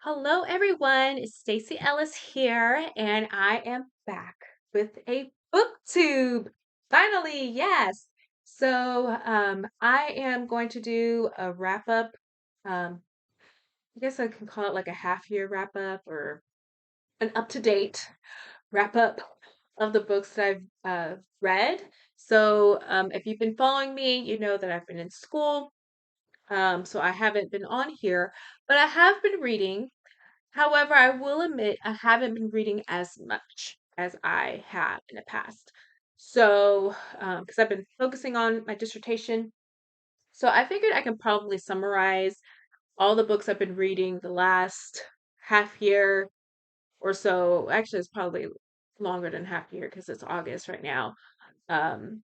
Hello, everyone. It's Stacey Ellis here, and I am back with a booktube. Finally, yes. I am going to do a wrap up. I guess I can call it like a half year wrap up or an up to date wrap up of the books that I've read. If you've been following me, you know that I've been in school. So I haven't been on here, but I have been reading. However, I will admit I haven't been reading as much as I have in the past. Because I've been focusing on my dissertation, so I figured I can probably summarize all the books I've been reading the last half year or so. Actually, it's probably longer than half year because it's August right now. Um,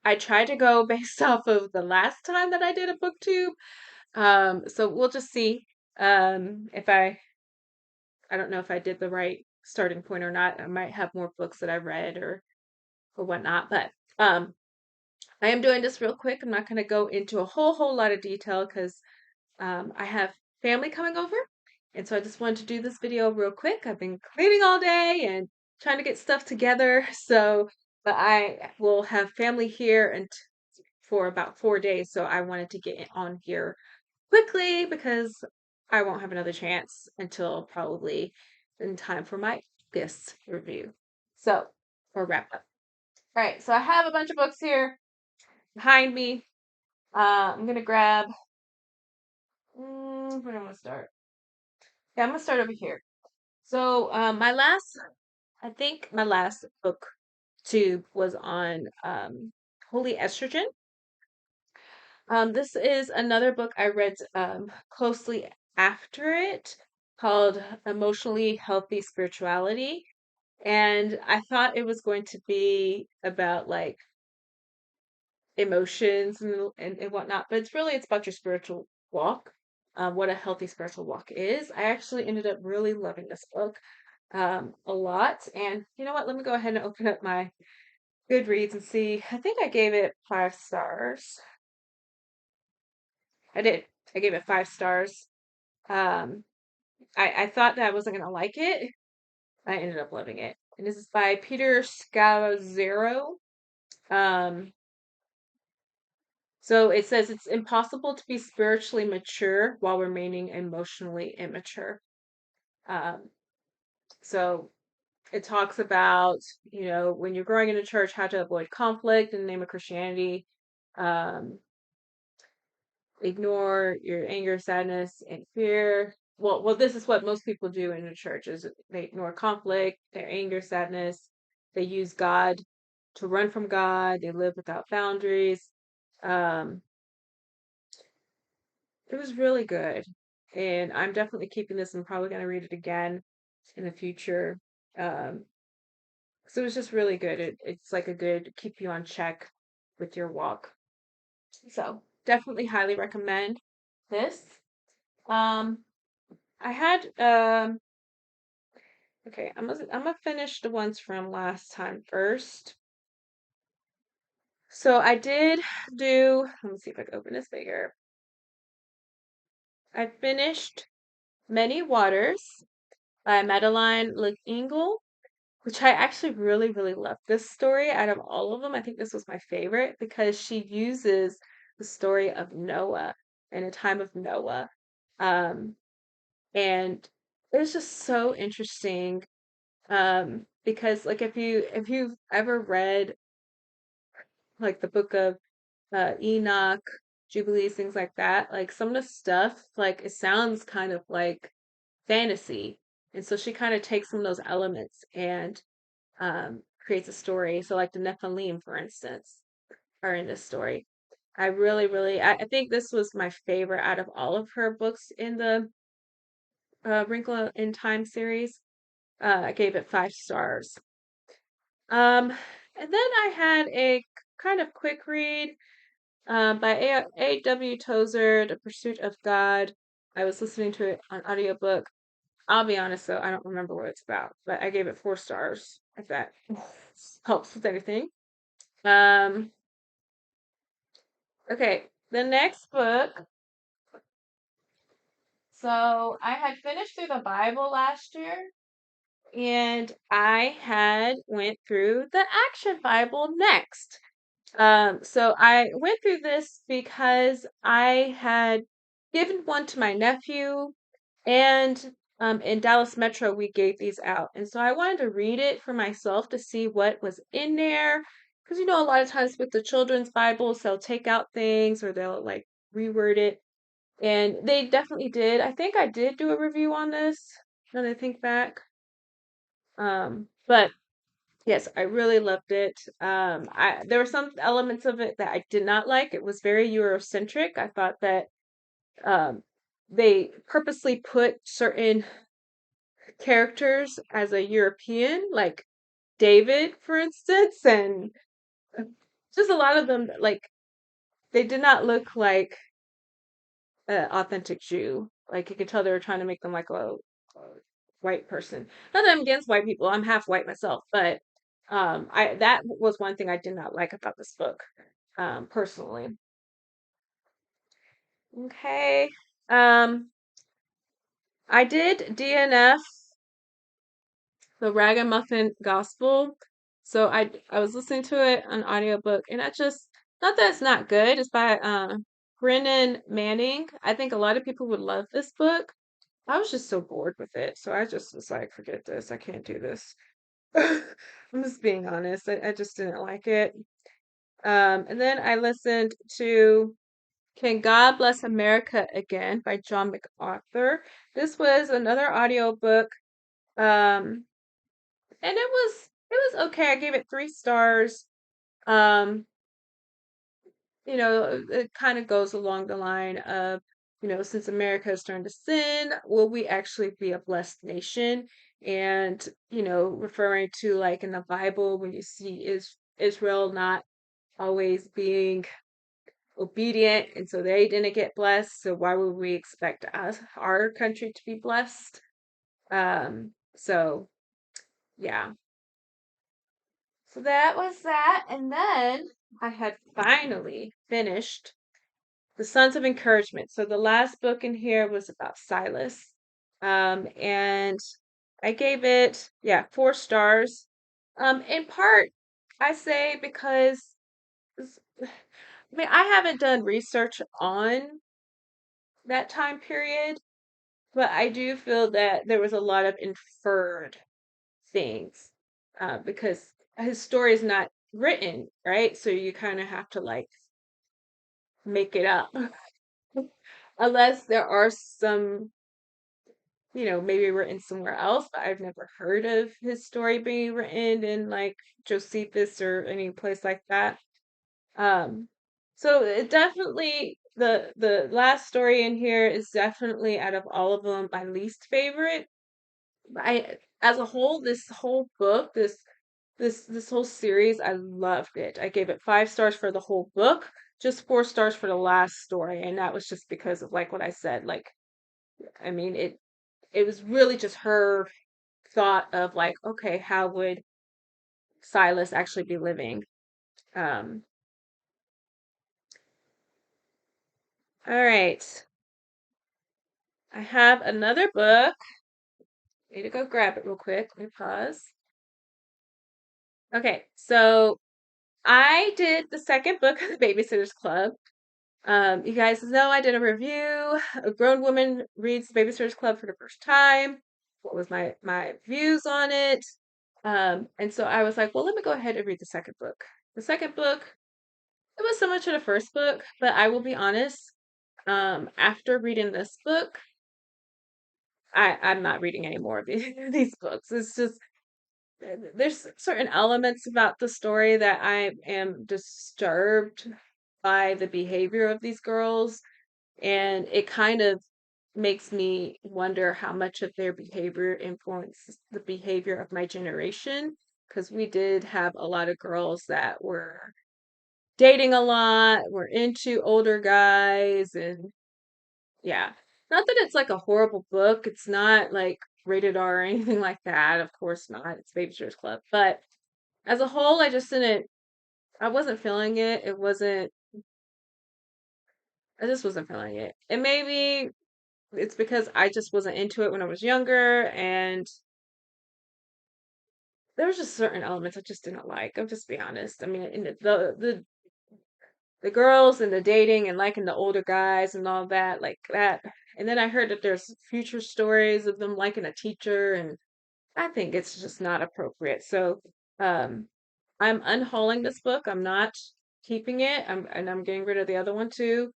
I tried to go based off of the last time that I did a booktube. So we'll just see if I don't know if I did the right starting point or not. I might have more books that I read or whatnot, but um, I am doing this real quick. I'm not going to go into a whole lot of detail because I have family coming over, and so I just wanted to do this video real quick. I've been cleaning all day and trying to get stuff together, but I will have family here and for about 4 days, so I wanted to get it on here quickly because I won't have another chance until probably in time for my August review. So, or wrap up. All right, so I have a bunch of books here behind me. I'm gonna grab. Where do I want to start? Yeah, I'm gonna start over here. I think my last book tube was on holy estrogen. This is another book I read closely after it called Emotionally Healthy Spirituality. And I thought it was going to be about like emotions and whatnot, but it's about your spiritual walk, what a healthy spiritual walk is. I actually ended up really loving this book a lot. And you know what? Let me go ahead and open up my Goodreads and see. I think I gave it 5 stars. I did. I gave it 5 stars. Um, I thought that I wasn't gonna like it. I ended up loving it. And this is by Peter Scazzero. Um, so it says it's impossible to be spiritually mature while remaining emotionally immature. Um, so it talks about, when you're growing in a church, how to avoid conflict in the name of Christianity. Um, Ignore your anger, sadness, and fear. Well, this is what most people do in the church is they ignore conflict, their anger, sadness. They use God to run from God. They live without boundaries. Um, it was really good, and I'm definitely keeping this. I'm probably going to read it again in the future. Um, so it was just really good. It's like a good keep you on check with your walk. So definitely highly recommend this. Um, I had okay, I'm gonna finish the ones from last time first. So I did do, let me see if I can open this bigger. I finished Many Waters by Madeline L'Engle, which I actually really loved this story. Out of all of them, I think this was my favorite because she uses the story of Noah and a time of Noah. Um, and it was just so interesting. Because like if you've ever read like the book of Enoch, Jubilees, things like that, like some of the stuff, like it sounds kind of like fantasy. And so she kind of takes some of those elements and creates a story. So like the Nephilim, for instance, are in this story. I I think this was my favorite out of all of her books in the Wrinkle in Time series. I gave it 5 stars. Um, and then I had a kind of quick read by A.W. Tozer, The Pursuit of God. I was listening to it on audiobook. I'll be honest though, I don't remember what it's about, but I gave it 4 stars, if that helps with anything. Um, okay, the next book So I had finished through the Bible last year, and I had went through the Action Bible next. So I went through this because I had given one to my nephew, and in Dallas Metro we gave these out, and so I wanted to read it for myself to see what was in there, because a lot of times with the children's Bibles they'll take out things or they'll like reword it, and they definitely did. I think I did do a review on this. Now that I think back, but yes, I really loved it. I there were some elements of it that I did not like. It was very Eurocentric. I thought that um, they purposely put certain characters as a European, like David, for instance, and uh, just a lot of them, like they did not look like an authentic Jew. Like you could tell they were trying to make them like a white person. Not that I'm against white people. I'm half white myself, but I that was one thing I did not like about this book, personally. Okay. Um, I did DNF, the Ragamuffin Gospel. So I was listening to it on audiobook, and I just, not that it's not good. It's by Brennan Manning. I think a lot of people would love this book. I was just so bored with it. So I just was like, forget this. I can't do this. I'm just being honest. I just didn't like it. And then I listened to Can God Bless America Again by John MacArthur. This was another audiobook. Um, and it was okay. I gave it 3 stars. Um, it kind of goes along the line of, since America has turned to sin, will we actually be a blessed nation? And, referring to like in the Bible when you see Israel not always being obedient, and so they didn't get blessed. So why would we expect our country to be blessed? So yeah. So that was that. And then I had finally finished The Sons of Encouragement. So the last book in here was about Silas. And I gave it, yeah, 4 stars. In part, I say because I mean, I haven't done research on that time period, but I do feel that there was a lot of inferred things, because his story is not written, right? So you kind of have to like make it up. Unless there are some, maybe written somewhere else, but I've never heard of his story being written in like Josephus or any place like that. Um, so it definitely, the last story in here is definitely, out of all of them, my least favorite. I As a whole, this whole book, this whole series, I loved it. I gave it 5 stars for the whole book, just 4 stars for the last story, and that was just because of like what I said. Like, I mean, it was really just her thought of like, okay, how would Silas actually be living? Um, all right. I have another book. Need to go grab it real quick. Let me pause. Okay, so I did the second book of the Babysitters Club. You guys know I did a review. A grown woman reads Babysitters Club for the first time. What was my views on it? And so I was like, well, let me go ahead and read the second book. The second book, it was similar to the first book, but I will be honest. After reading this book, I'm not reading any more of these books. It's just there's certain elements about the story that I am disturbed by the behavior of these girls, and it kind of makes me wonder how much of their behavior influences the behavior of my generation. Because we did have a lot of girls that were dating a lot, were into older guys, and yeah. Not that it's like a horrible book. It's not like rated R or anything like that. Of course not. It's Babysitters Club. But as a whole, I wasn't feeling it. I just wasn't feeling it. And maybe it's because I just wasn't into it when I was younger, and there was just certain elements I just didn't like. I'll just be honest. I mean, in the girls and the dating and liking the older guys and all that, like that. And then I heard that there's future stories of them liking a teacher, and I think it's just not appropriate. So, um, I'm unhauling this book. I'm not keeping it. I'm getting rid of the other one too,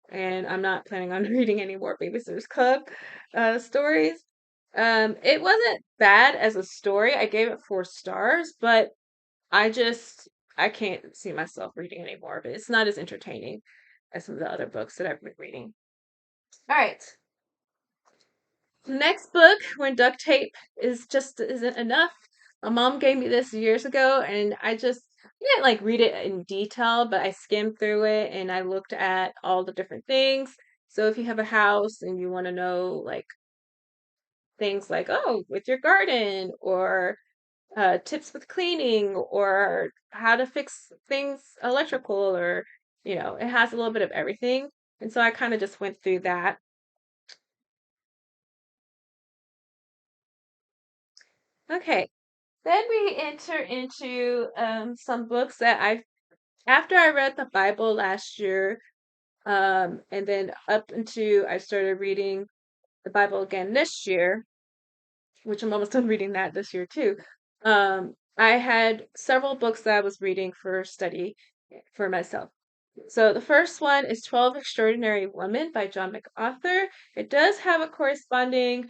and I'm not planning on reading any more Babysitters Club stories. It wasn't bad as a story. I gave it 4 stars, but I just I can't see myself reading any more of it. It's not as entertaining as some of the other books that I've been reading. All right. Next book, When Duct Tape is just isn't enough. My mom gave me this years ago, and I didn't like read it in detail, but I skimmed through it and I looked at all the different things. So if you have a house and you want to know like things like, oh, with your garden, or tips with cleaning, or how to fix things electrical, or it has a little bit of everything. And so I kind of just went through that. Okay. Then we enter into some books that after I read the Bible last year, and then up into I started reading the Bible again this year, which I'm almost done reading that this year too. I had several books that I was reading for study for myself. So the first one is 12 Extraordinary Women by John MacArthur. It does have a corresponding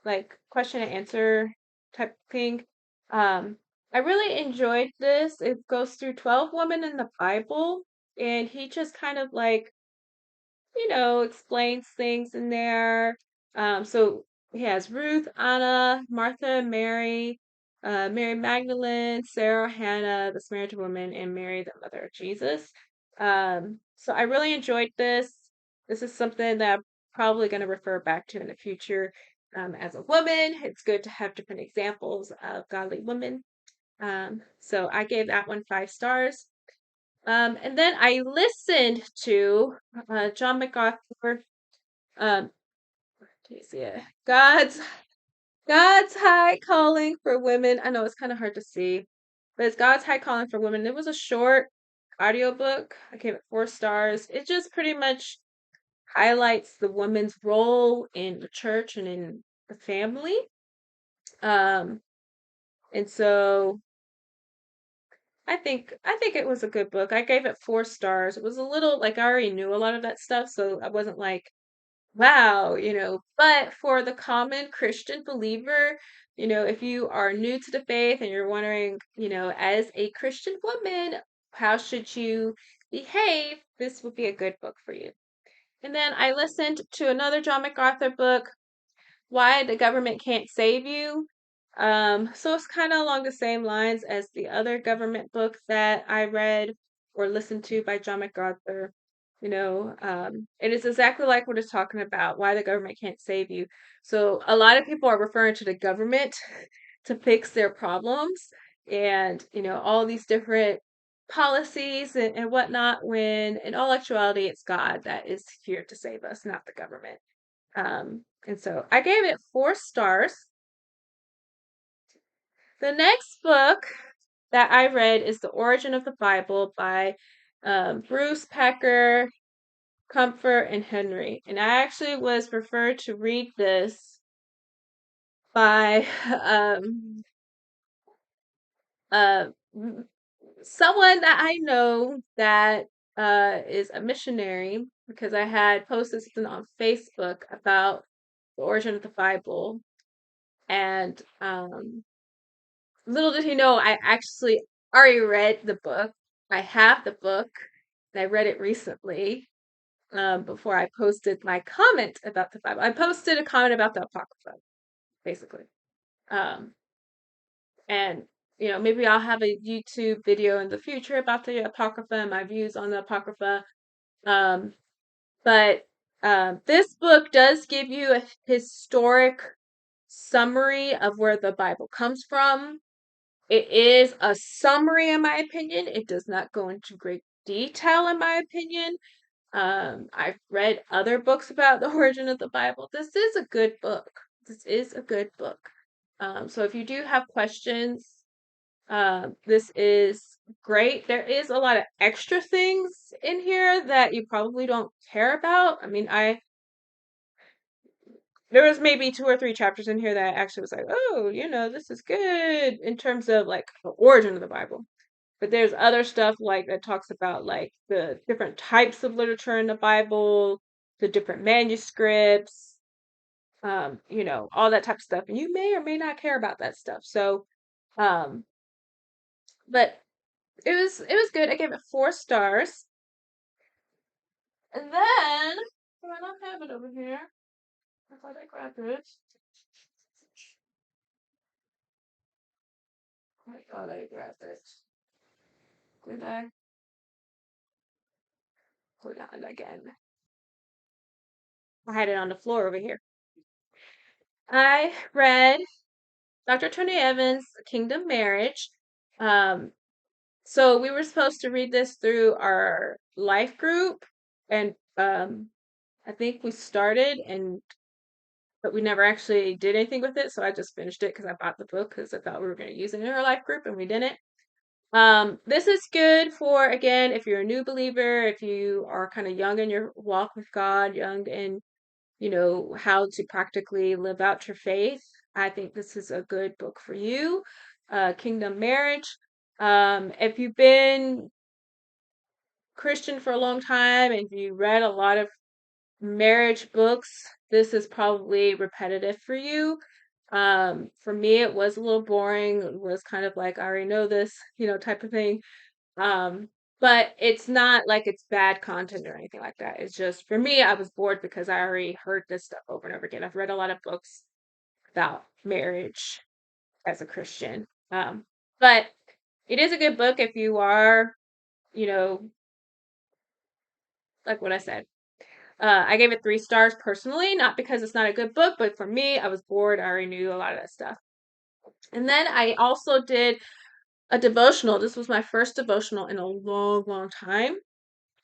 like question and answer type thing. I really enjoyed this. It goes through 12 women in the Bible, and he just kind of like, explains things in there. So he has Ruth, Anna, Martha, Mary, Mary Magdalene, Sarah, Hannah, the Samaritan woman, and Mary, the mother of Jesus. So I really enjoyed this. This is something that I'm probably going to refer back to in the future. As a woman, it's good to have different examples of godly women. So I gave that one 5 stars. And then I listened to John MacArthur. Um, let me see it. God's High Calling for Women. I know it's kind of hard to see, but it's God's High Calling for Women. It was a short audiobook. I gave it 4 stars. It just pretty much highlights the woman's role in the church and in the family. Um, and so I think it was a good book. I gave it 4 stars. It was a little like I already knew a lot of that stuff, so I wasn't like, wow, But for the common Christian believer, if you are new to the faith and you're wondering, as a Christian woman, how should you behave? This would be a good book for you. And then I listened to another John MacArthur book, Why the Government Can't Save You. So it's kind of along the same lines as the other government book that I read or listened to by John MacArthur. It is exactly like what it's talking about, why the government can't save you. So a lot of people are referring to the government to fix their problems, and all these different policies and whatnot, when in all actuality it's God that is here to save us, not the government. And so I gave it 4 stars. The next book that I read is The Origin of the Bible by Bruce Packer, Comfort, and Henry. And I actually was referred to read this by uh, someone that I know that is a missionary, because I had posted something on Facebook about the origin of the Bible. And little did he know, I actually already read the book. I have the book, and I read it recently, before I posted my comment about the Bible. I posted a comment about the Apocrypha, basically. Um, and, maybe I'll have a YouTube video in the future about the Apocrypha and my views on the Apocrypha. Um, but this book does give you a historic summary of where the Bible comes from. It is a summary, in my opinion. It does not go into great detail, in my opinion. I've read other books about the origin of the Bible. This is a good book. This is a good book. So if you do have questions, this is great. There is a lot of extra things in here that you probably don't care about. I mean, there was maybe 2 or 3 chapters in here that actually was like, oh, this is good in terms of like the origin of the Bible. But there's other stuff like that talks about like the different types of literature in the Bible, the different manuscripts, all that type of stuff. And you may or may not care about that stuff. So, um, but it was good. I gave it 4 stars. And then do I not have it over here? I thought I grabbed it. I thought I grabbed it. Did I? Hold on again. I had it on the floor over here. I read Dr. Tony Evans' Kingdom Marriage. Um, so we were supposed to read this through our life group, and I think we started, but we never actually did anything with it. So I just finished it because I bought the book because I thought we were going to use it in our life group, and we didn't. This is good for, again, if you're a new believer, if you are kind of young in your walk with God, young in, how to practically live out your faith. I think this is a good book for you. Kingdom Marriage. If you've been Christian for a long time and you read a lot of marriage books, this is probably repetitive for you. For me, it was a little boring. It was kind of like, I already know this, type of thing. Um, but it's not like it's bad content or anything like that. It's just for me, I was bored because I already heard this stuff over and over again. I've read a lot of books about marriage as a Christian. But it is a good book if you are, you know, like what I said. I gave it 3 stars personally, not because it's not a good book, but for me, I was bored. I already knew a lot of that stuff. And then I also did a devotional. This was my first devotional in a long, long time.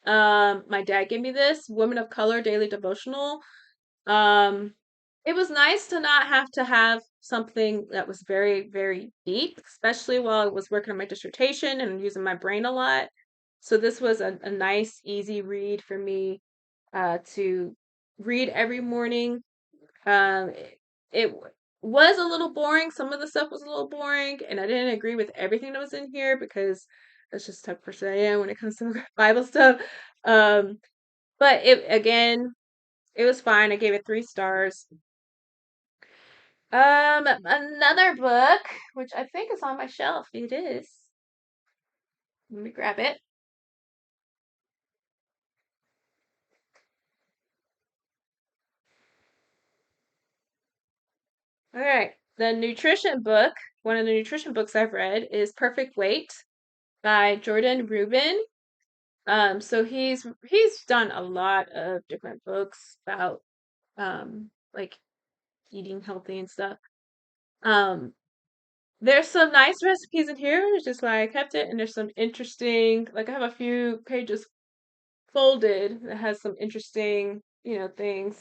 My dad gave me this Women of Color daily devotional. Um, it was nice to not have to have something that was very, very deep, especially while I was working on my dissertation and using my brain a lot. So this was a nice, easy read for me to read every morning. It was a little boring. Some of the stuff was a little boring, and I didn't agree with everything that was in here because that's just the type of person I am when it comes to Bible stuff. Um, but it was fine. I gave it 3 stars. Another book, which I think is on my shelf. It is. Let me grab it. All right. The nutrition book, one of the nutrition books I've read is Perfect Weight by Jordan Rubin. So he's done a lot of different books about like eating healthy and stuff. Um, there's some nice recipes in here, which is why I kept it, and there's some interesting, like I have a few pages folded that has some interesting, things.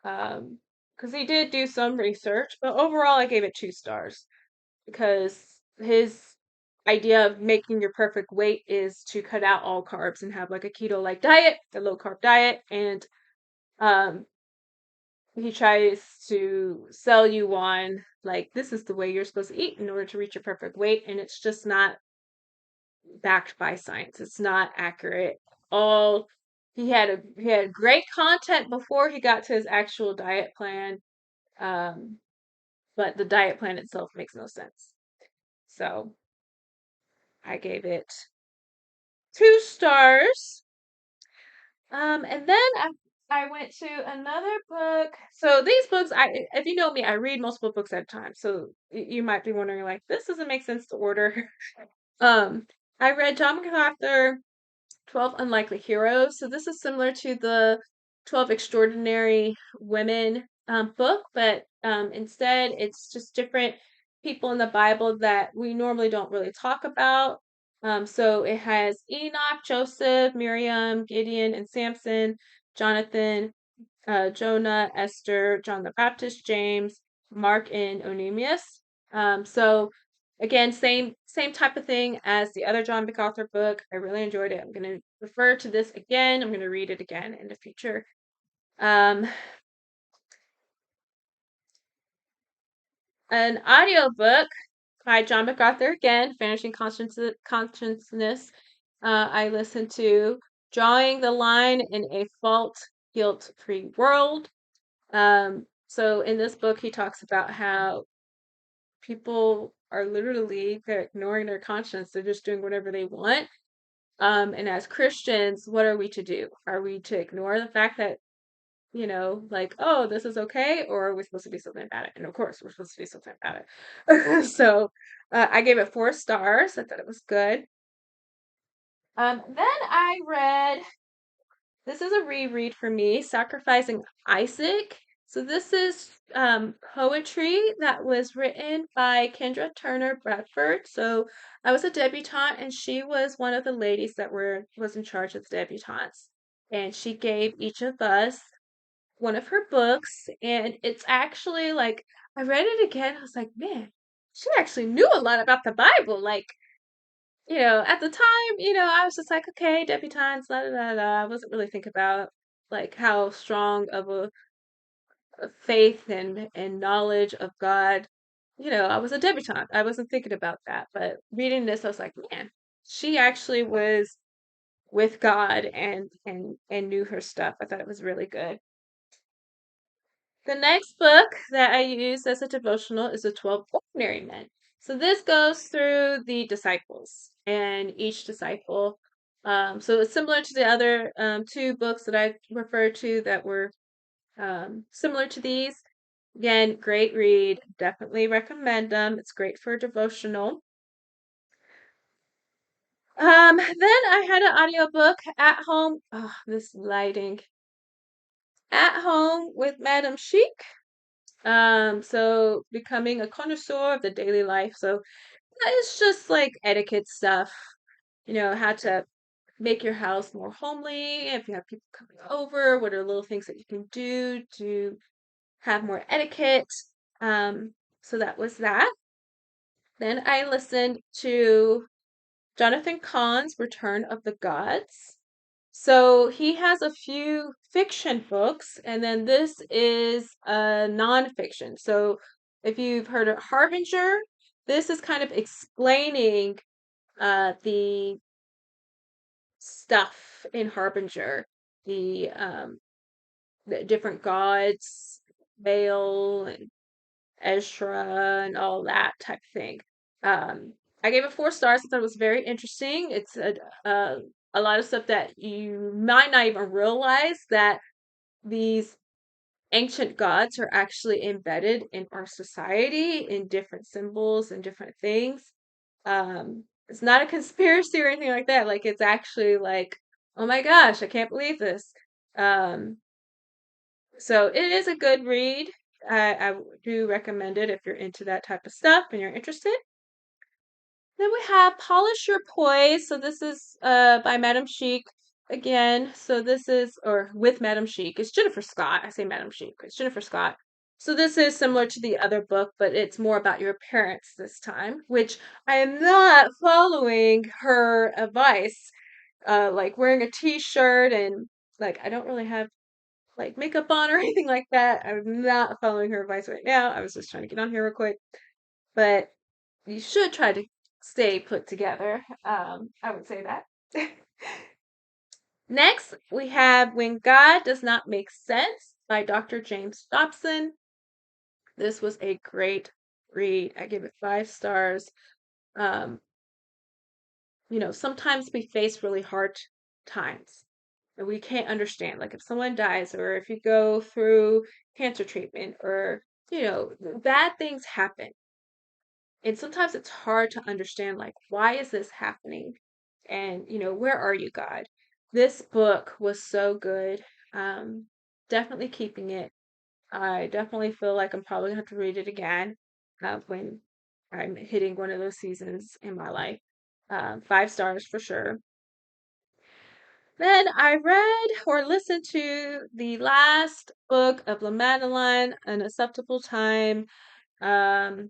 Because he did do some research, but overall I gave it 2 stars because his idea of making your perfect weight is to cut out all carbs and have like a keto like diet, a low carb diet, and um he tries to sell you on like this is the way you're supposed to eat in order to reach your perfect weight, and it's just not backed by science. It's not accurate. All he had great content before he got to his actual diet plan, um, but the diet plan itself makes no sense. So I gave it 2 stars. And then I went to another book. So these books, if you know me, I read multiple books at a time. So you might be wondering, like, this doesn't make sense to order. um, I read John MacArthur, 12 Unlikely Heroes. So this is similar to the 12 Extraordinary Women book, but instead it's just different people in the Bible that we normally don't really talk about. So it has Enoch, Joseph, Miriam, Gideon, and Samson, Johnathan, Jonah, Esther, John the Baptist, James, Mark, and Onesimus. So again, same type of thing as the other John MacArthur book. I really enjoyed it. I'm going to refer to this again. I'm going to read it again in the future. Um, an audiobook by John MacArthur again, Vanishing Consciousness. I listened to Drawing the Line in a Fault Guilt-Free World. So in this book, he talks about how people are literally they're ignoring their conscience. They're just doing whatever they want. And as Christians, what are we to do? Are we to ignore the fact that, like, oh, this is okay, or are we supposed to do something about it? And of course, we're supposed to do something about it. So I gave it 4 stars. I thought it was good. Then I read this is a reread for me, Sacrificing Isaac. So this is poetry that was written by Kendra Turner-Bradford. So I was a debutante, and she was one of the ladies that was in charge of the debutantes. And she gave each of us one of her books, and it's actually like I read it again. I was like, man, she actually knew a lot about the Bible. Like, at the time, I was just like, okay, debutantes, la da da da. I wasn't really thinking about like how strong of a faith and knowledge of God. I was a debutante. I wasn't thinking about that. But reading this, I was like, man, she actually was with God and knew her stuff. I thought it was really good. The next book that I use as a devotional is The 12 Ordinary Men. So this goes through the disciples and each disciple. So it's similar to the other 2 books that I referred to that were similar to these. Again, great read. Definitely recommend them. It's great for devotional. Then I had an audiobook at home. Oh, this lighting. At Home with Madam Chic. So becoming a connoisseur of the daily life. So that is just like etiquette stuff, how to make your house more homely. If you have people coming over, what are little things that you can do to have more etiquette? So that was that. Then I listened to Johnathan Cahn's Return of the Gods. So he has a few fiction books, and then this is a nonfiction. So if you've heard of Harbinger, this is kind of explaining the stuff in Harbinger, the different gods, Baal and Ezra and all that type of thing. I gave it 4 stars. I thought it was very interesting. It's a lot of stuff that you might not even realize that these ancient gods are actually embedded in our society in different symbols and different things. It's not a conspiracy or anything like that. Like it's actually like, oh my gosh, I can't believe this. Um, so it is a good read. I do recommend it if you're into that type of stuff and you're interested. Then we have Polish Your Poise. So this is by Madam Chic again. So this is, or with Madam Chic. It's Jennifer Scott. I say Madam Chic. It's Jennifer Scott. So this is similar to the other book, but it's more about your parents this time, which I am not following her advice. Like wearing a t-shirt and like I don't really have like makeup on or anything like that. I'm not following her advice right now. I was just trying to get on here real quick. But you should try to stay put together. I would say that. Next, we have When God Does Not Make Sense by Dr. James Dobson. This was a great read. I give it 5 stars. Um, sometimes we face really hard times and we can't understand. Like if someone dies or if you go through cancer treatment or, bad things happen. And sometimes it's hard to understand, like, why is this happening? And, where are you, God? This book was so good. Definitely keeping it. I definitely feel like I'm probably going to have to read it again when I'm hitting one of those seasons in my life. 5 stars for sure. Then I read or listened to the last book of Madeline, An Acceptable Time. I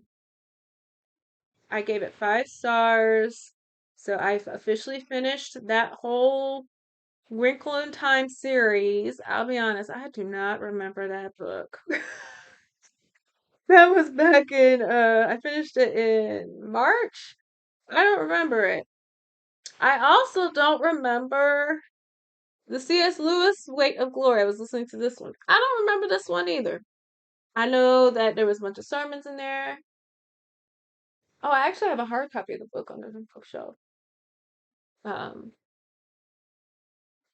gave it 5 stars. So I've officially finished that whole Wrinkle in Time series. I'll be honest, I do not remember that book. That was back in I finished it in March. I don't remember it. I also don't remember the C.S. Lewis Weight of Glory. I was listening to this one. I don't remember this one either. I know that there was a bunch of sermons in there. Oh, I actually have a hard copy of the book on the bookshelf. Um,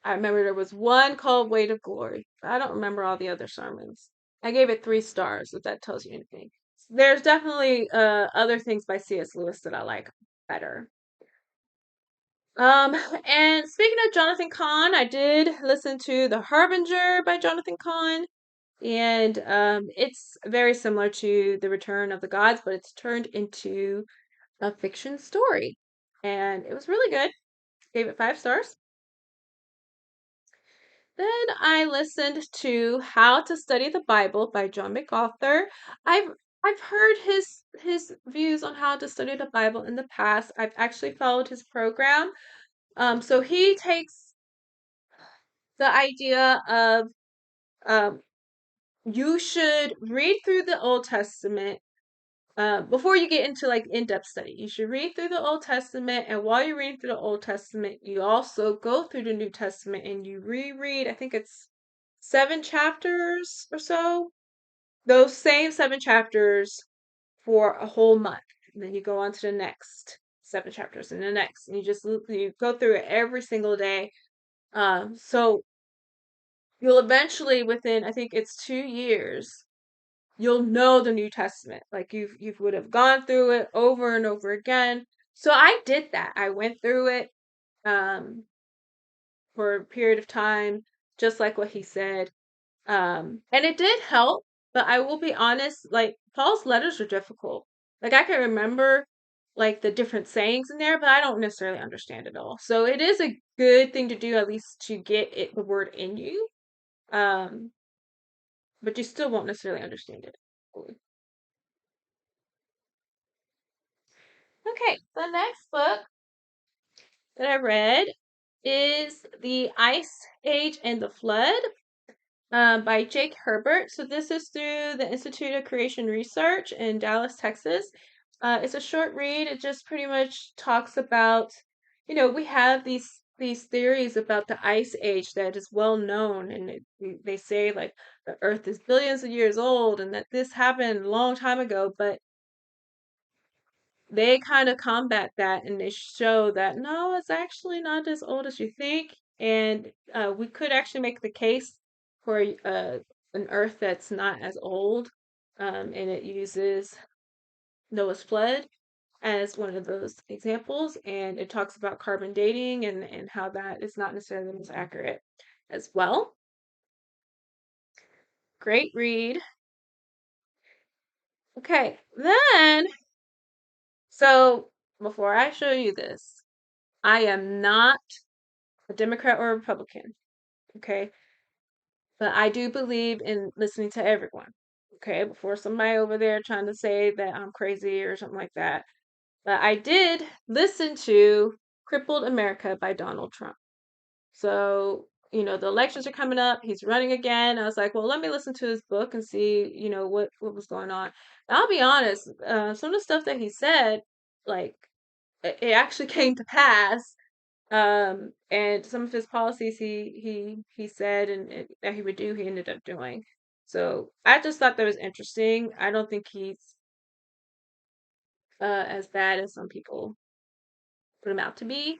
I remember there was one called Weight of Glory. I don't remember all the other sermons. I gave it 3 stars, if that tells you anything. There's definitely other things by C.S. Lewis that I like better. Um, and speaking of Johnathan Cahn, I did listen to The Harbinger by Johnathan Cahn, and it's very similar to The Return of the Gods, but it's turned into a fiction story, and it was really good. Gave it 5 stars. Then I listened to How to Study the Bible by John MacArthur. I've I've heard his views on how to study the Bible in the past. I've actually followed his program. So he takes the idea of um, you should read through the Old Testament before you get into like in-depth study. You should read through the Old Testament, and while you're reading through the Old Testament, you also go through the New Testament and you reread. I think it's 7 chapters or so. Those same 7 chapters for a whole month, and then you go on to the next 7 chapters and the next, and you go through it every single day. So you'll eventually, within I think it's 2 years, you'll know the New Testament. Like you would have gone through it over and over again. So I did that. I went through it um for a period of time, just like what he said. And it did help, but I will be honest, like Paul's letters are difficult. Like I can remember like the different sayings in there, but I don't necessarily understand it all. So it is a good thing to do at least to get the word in you. Um, but you still won't necessarily understand it fully. Okay, the next book that I read is The Ice Age and the Flood by Jake Herbert. So this is through the Institute of Creation Research in Dallas, Texas. It's a short read. It just pretty much talks about, we have these theories about the ice age that is well known, and they say like the Earth is billions of years old, and that this happened a long time ago, but they kind of combat that and they show that no, it's actually not as old as you think. And we could actually make the case for an Earth that's not as old. And it uses Noah's flood as one of those examples. And it talks about carbon dating and how that is not necessarily the most accurate as well. Great read. Okay, then, so before I show you this, I am not a Democrat or a Republican, okay? But I do believe in listening to everyone, okay? Before somebody over there trying to say that I'm crazy or something like that. But I did listen to Crippled America by Donald Trump. So, the elections are coming up. He's running again. I was like, well, let me listen to his book and see, what was going on. And I'll be honest, some of the stuff that he said, like, it actually came to pass. And some of his policies he said and that he would do, he ended up doing. So I just thought that was interesting. I don't think he's as bad as some people put him out to be.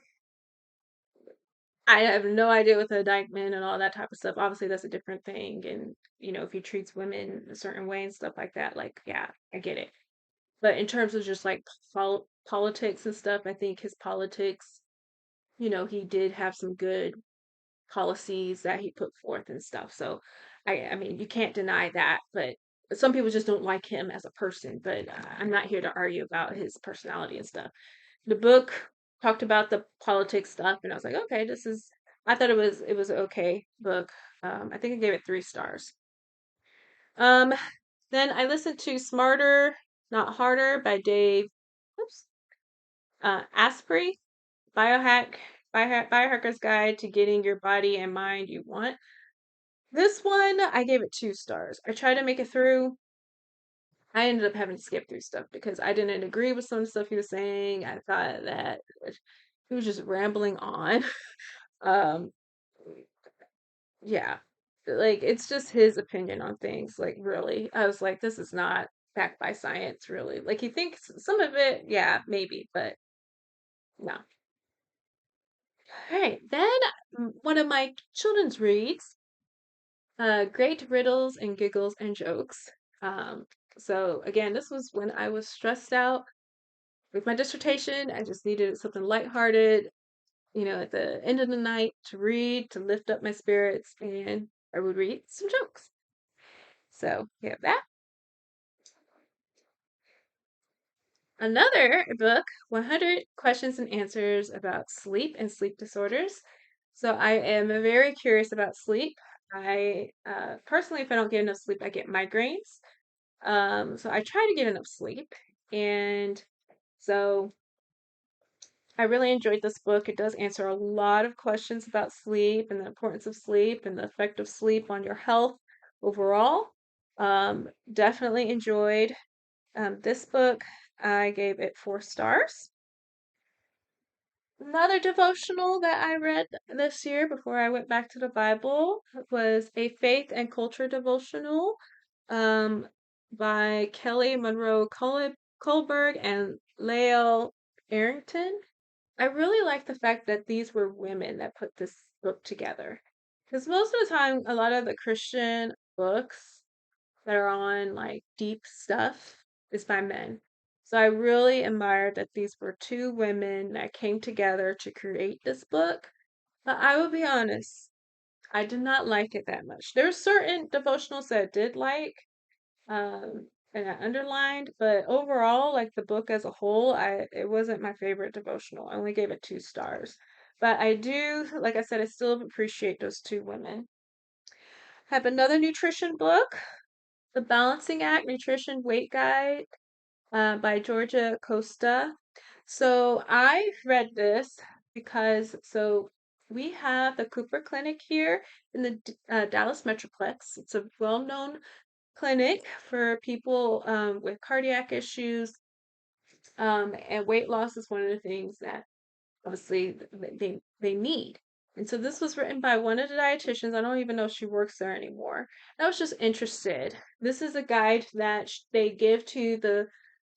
I have no idea with the indictment and all that type of stuff. Obviously, that's a different thing. And if he treats women a certain way and stuff like that, like yeah, I get it. But in terms of just like politics and stuff, I think his politics, he did have some good policies that he put forth and stuff. So I mean, you can't deny that, but some people just don't like him as a person, but I'm not here to argue about his personality and stuff. The book talked about the politics stuff, and I was like, okay, I thought it was an okay book. I think I gave it 3 stars. Um, then I listened to Smarter, Not Harder by Dave, oops, Asprey, Biohacker's Guide to Getting Your Body and Mind You Want. This one, I gave it 2 stars. I tried to make it through. I ended up having to skip through stuff because I didn't agree with some of the stuff he was saying. I thought that he was just rambling on. Um, yeah, like it's just his opinion on things. Like, really, I was like, this is not backed by science, really. Like, he thinks some of it, yeah, maybe, but no. All right, then one of my children's reads, Great Riddles and Giggles and Jokes. Um, so again, this was when I was stressed out with my dissertation. I just needed something lighthearted, at the end of the night to read to lift up my spirits, and I would read some jokes. So we have that. Another book, 100 Questions and Answers about Sleep and Sleep Disorders. So I am very curious about sleep. I personally, if I don't get enough sleep, I get migraines. So I try to get enough sleep, and so I really enjoyed this book. It does answer a lot of questions about sleep and the importance of sleep and the effect of sleep on your health overall. Definitely enjoyed this book. I gave it 4 stars. Another devotional that I read this year before I went back to the Bible was a faith and culture devotional um, by Kelly Monroe Kohlberg and Lael Arrington. I really like the fact that these were women that put this book together. Because most of the time, a lot of the Christian books that are on like deep stuff is by men. So I really admired that these were 2 women that came together to create this book. But I will be honest, I did not like it that much. There are certain devotionals that I did like, and I underlined, but overall, like the book as a whole, it wasn't my favorite devotional. I only gave it 2 stars. But I do, like I said, I still appreciate those 2 women. I have another nutrition book, The Balancing Act Nutrition Weight Guide by Georgia Costa. So I read this because we have the Cooper Clinic here in the Dallas Metroplex. It's a well-known clinic for people with cardiac issues, and weight loss is one of the things that obviously they need. And so this was written by one of the dietitians. I don't even know if she works there anymore. I was just interested. This is a guide that they give to the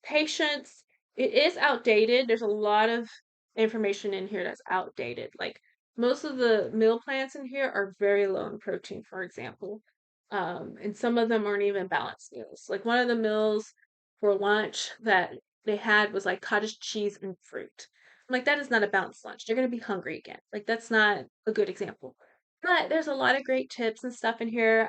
patients. It is outdated. There's a lot of information in here that's outdated. Like most of the meal plans in here are very low in protein, for example. And some of them aren't even balanced meals. Like one of the meals for lunch that they had was like cottage cheese and fruit. I'm like, that is not a balanced lunch. They're going to be hungry again. Like, that's not a good example. But there's a lot of great tips and stuff in here.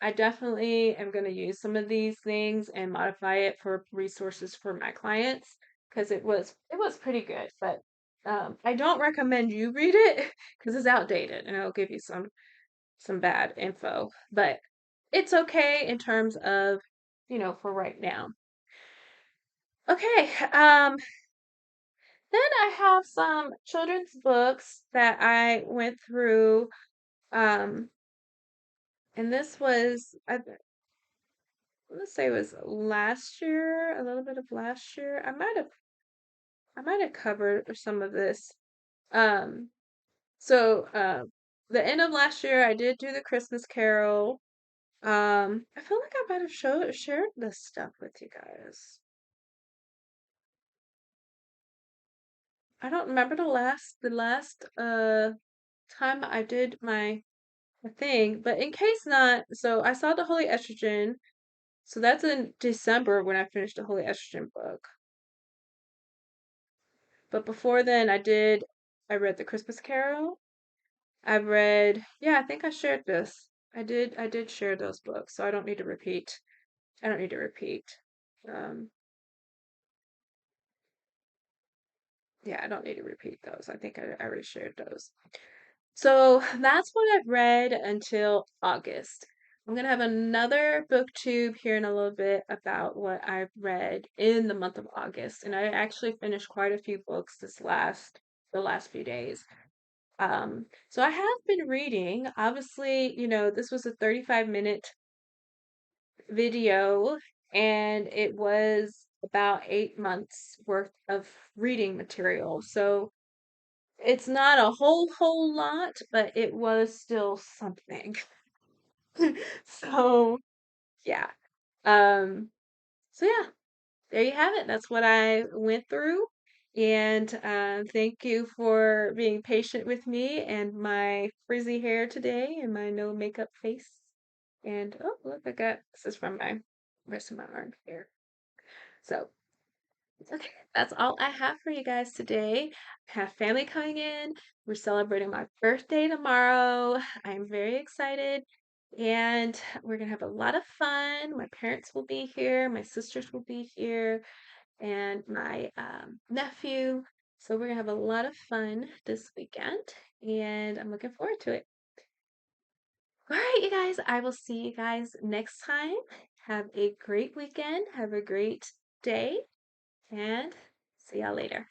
I definitely am going to use some of these things and modify it for resources for my clients because it was pretty good. But I don't recommend you read it because it's outdated and it'll give you some bad info. But it's okay in terms of for right now. Okay. Then I have some children's books that I went through. Um, and this was, let's say it was last year, a little bit of last year. I might have covered some of this. Um, the end of last year, I did do the Christmas Carol. I feel like I might have shared this stuff with you guys. I don't remember the last time I did my thing, but in case not, so I saw the Holy Estrogen. So that's in December when I finished the Holy Estrogen book. But before then, I read The Christmas Carol. Yeah, I think I shared this. I did share those books, so I don't need to repeat. I don't need to repeat. Um, Yeah, I don't need to repeat those. I think I already shared those. So that's what I've read until August. I'm gonna have another booktube here in a little bit about what I've read in the month of August. And I actually finished quite a few books the last few days. So I have been reading. Obviously, this was a 35-minute video, and it was about 8 months worth of reading material. So it's not a whole lot, but it was still something. So yeah. Um, so yeah, there you have it. That's what I went through. And thank you for being patient with me and my frizzy hair today and my no makeup face. And oh, look, this is from my rest of my arm here. So, okay, that's all I have for you guys today. I have family coming in. We're celebrating my birthday tomorrow. I'm very excited. And we're going to have a lot of fun. My parents will be here. My sisters will be here and my nephew. So we're gonna have a lot of fun this weekend, and I'm looking forward to it. All right, you guys, I will see you guys next time. Have a great weekend. Have a great day, and see y'all later.